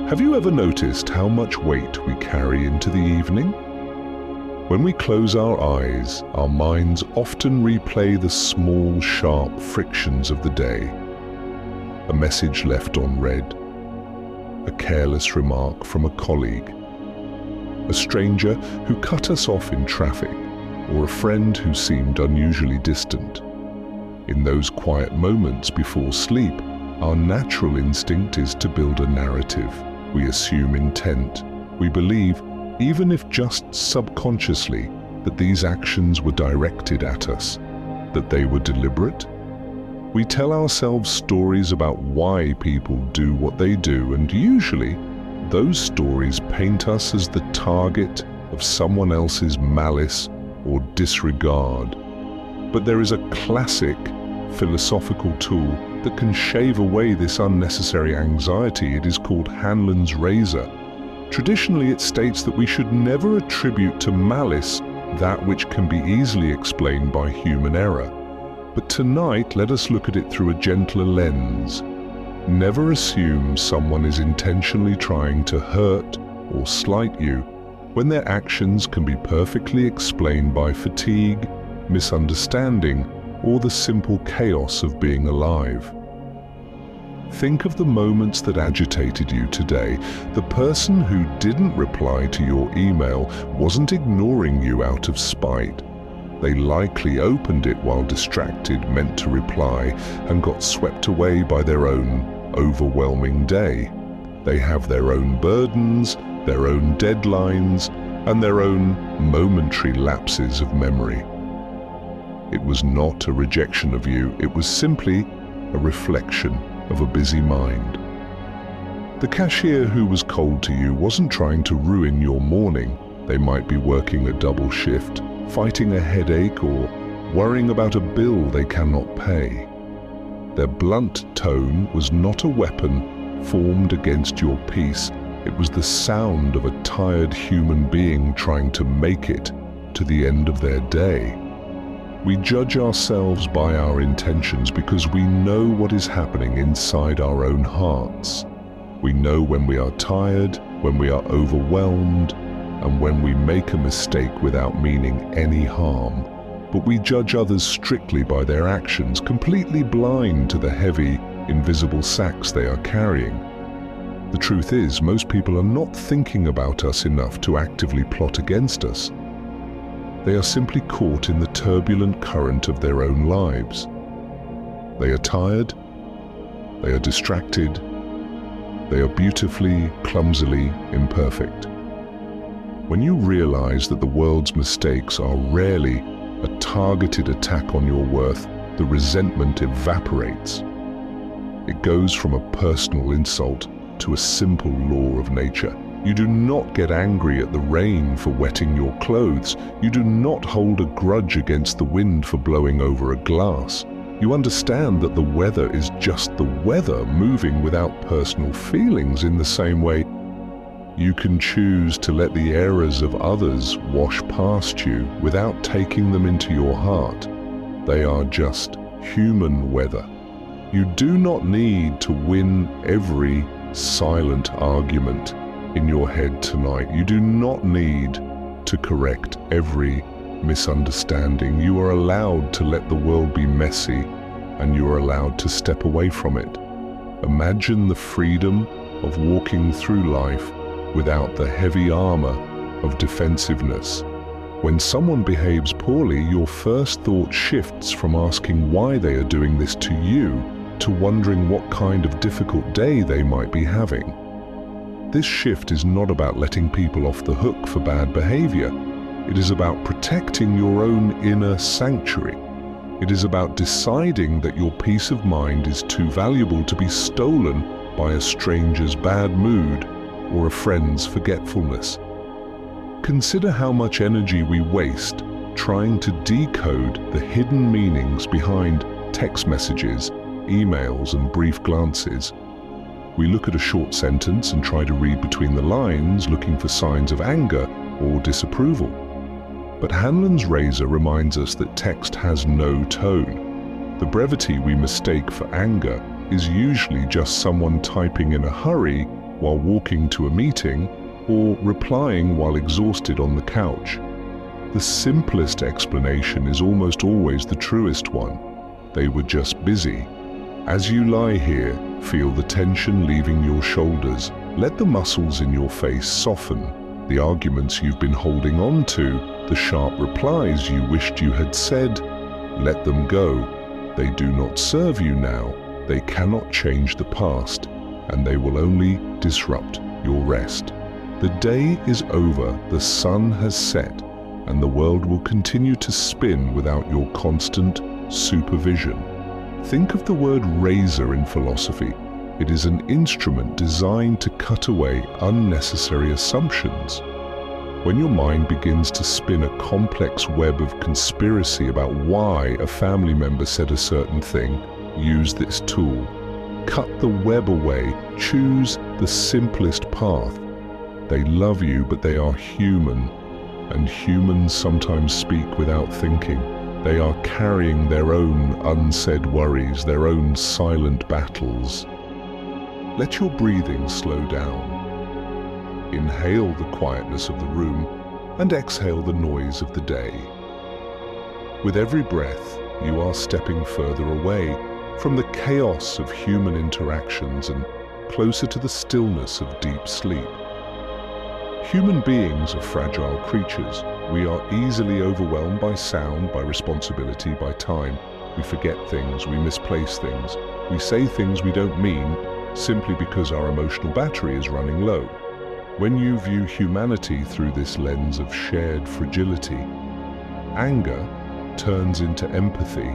Have you ever noticed how much weight we carry into the evening? When we close our eyes, our minds often replay the small, sharp frictions of the day. A message left unread, a careless remark from a colleague, a stranger who cut us off in traffic, or a friend who seemed unusually distant. In those quiet moments before sleep, our natural instinct is to build a narrative. We assume intent. We believe, even if just subconsciously, that these actions were directed at us, that they were deliberate. We tell ourselves stories about why people do what they do, and usually, those stories paint us as the target of someone else's malice or disregard. But there is a classic philosophical tool that can shave away this unnecessary anxiety. It is called Hanlon's razor. Traditionally, it states that we should never attribute to malice that which can be easily explained by human error. But tonight, let us look at it through a gentler lens. Never assume someone is intentionally trying to hurt or slight you when their actions can be perfectly explained by fatigue, misunderstanding, or the simple chaos of being alive. Think of the moments that agitated you today. The person who didn't reply to your email wasn't ignoring you out of spite. They likely opened it while distracted, meant to reply, and got swept away by their own overwhelming day. They have their own burdens, their own deadlines, and their own momentary lapses of memory. It was not a rejection of you, it was simply a reflection of a busy mind. The cashier who was cold to you wasn't trying to ruin your morning. They might be working a double shift, fighting a headache, or worrying about a bill they cannot pay. Their blunt tone was not a weapon formed against your peace. It was the sound of a tired human being trying to make it to the end of their day. We judge ourselves by our intentions because we know what is happening inside our own hearts. We know when we are tired, when we are overwhelmed, and when we make a mistake without meaning any harm. But we judge others strictly by their actions, completely blind to the heavy, invisible sacks they are carrying. The truth is, most people are not thinking about us enough to actively plot against us. They are simply caught in the turbulent current of their own lives. They are tired, they are distracted, they are beautifully, clumsily imperfect. When you realize that the world's mistakes are rarely a targeted attack on your worth, the resentment evaporates. It goes from a personal insult to a simple law of nature. You do not get angry at the rain for wetting your clothes. You do not hold a grudge against the wind for blowing over a glass. You understand that the weather is just the weather, moving without personal feelings. In the same way, you can choose to let the errors of others wash past you without taking them into your heart. They are just human weather. You do not need to win every silent argument in your head tonight. You do not need to correct every misunderstanding. You are allowed to let the world be messy, and you are allowed to step away from it. Imagine the freedom of walking through life without the heavy armor of defensiveness. When someone behaves poorly, your first thought shifts from asking why they are doing this to you to wondering what kind of difficult day they might be having. This shift is not about letting people off the hook for bad behavior. It is about protecting your own inner sanctuary. It is about deciding that your peace of mind is too valuable to be stolen by a stranger's bad mood or a friend's forgetfulness. Consider how much energy we waste trying to decode the hidden meanings behind text messages, emails, and brief glances. We look at a short sentence and try to read between the lines, looking for signs of anger or disapproval. But Hanlon's razor reminds us that text has no tone. The brevity we mistake for anger is usually just someone typing in a hurry while walking to a meeting, or replying while exhausted on the couch. The simplest explanation is almost always the truest one. They were just busy. As you lie here, feel the tension leaving your shoulders. Let the muscles in your face soften. The arguments you've been holding on to, the sharp replies you wished you had said, let them go. They do not serve you now. They cannot change the past, and they will only disrupt your rest. The day is over, the sun has set, and the world will continue to spin without your constant supervision. Think of the word razor in philosophy. It is an instrument designed to cut away unnecessary assumptions. When your mind begins to spin a complex web of conspiracy about why a family member said a certain thing, use this tool. Cut the web away. Choose the simplest path. They love you, but they are human, and humans sometimes speak without thinking. They are carrying their own unsaid worries, their own silent battles. Let your breathing slow down. Inhale the quietness of the room and exhale the noise of the day. With every breath, you are stepping further away from the chaos of human interactions and closer to the stillness of deep sleep. Human beings are fragile creatures. We are easily overwhelmed by sound, by responsibility, by time. We forget things, we misplace things. We say things we don't mean simply because our emotional battery is running low. When you view humanity through this lens of shared fragility, anger turns into empathy.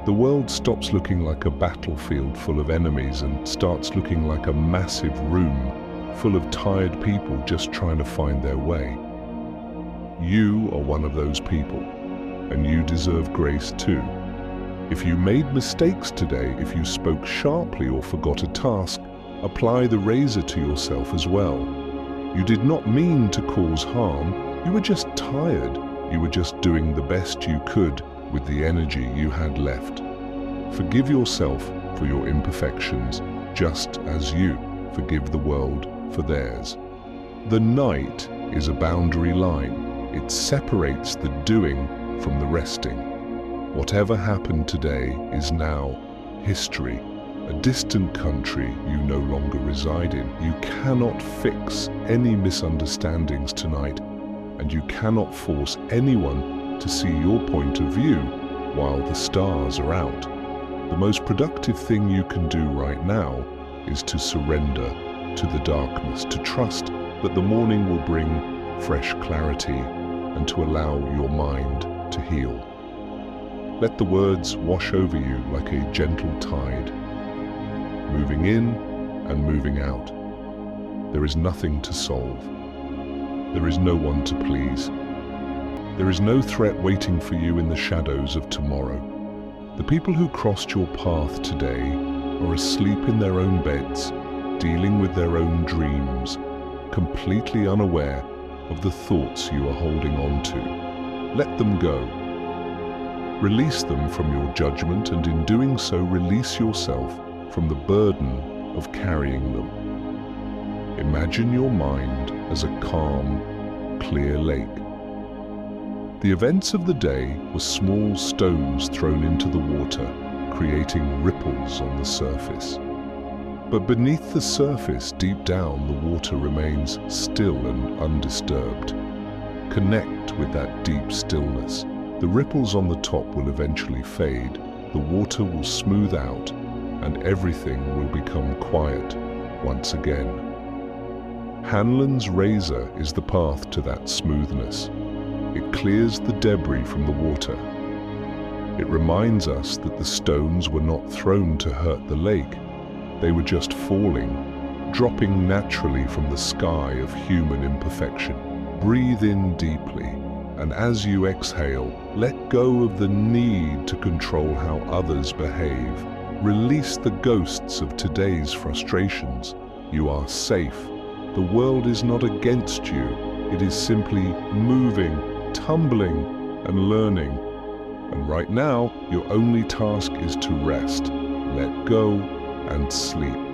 The world stops looking like a battlefield full of enemies and starts looking like a massive room full of tired people just trying to find their way. You are one of those people, and you deserve grace too. If you made mistakes today, if you spoke sharply or forgot a task, apply the razor to yourself as well. You did not mean to cause harm, you were just tired. You were just doing the best you could with the energy you had left. Forgive yourself for your imperfections, just as you forgive the world for theirs. The night is a boundary line. It separates the doing from the resting. Whatever happened today is now history. A distant country you no longer reside in. You cannot fix any misunderstandings tonight, and you cannot force anyone to see your point of view while the stars are out. The most productive thing you can do right now is to surrender to the darkness, to trust that the morning will bring fresh clarity, and to allow your mind to heal. Let the words wash over you like a gentle tide, moving in and moving out. There is nothing to solve. There is no one to please. There is no threat waiting for you in the shadows of tomorrow. The people who crossed your path today are asleep in their own beds, dealing with their own dreams, completely unaware of the thoughts you are holding on to. Let them go. Release them from your judgment, and in doing so, release yourself from the burden of carrying them. Imagine your mind as a calm, clear lake. The events of the day were small stones thrown into the water, creating ripples on the surface. But beneath the surface, deep down, the water remains still and undisturbed. Connect with that deep stillness. The ripples on the top will eventually fade, the water will smooth out, and everything will become quiet once again. Hanlon's razor is the path to that smoothness. It clears the debris from the water. It reminds us that the stones were not thrown to hurt the lake. They were just falling, dropping naturally from the sky of human imperfection. Breathe in deeply, and as you exhale, let go of the need to control how others behave. Release the ghosts of today's frustrations. You are safe. The world is not against you. It is simply moving, tumbling, and learning. And right now, your only task is to rest, let go, and sleep.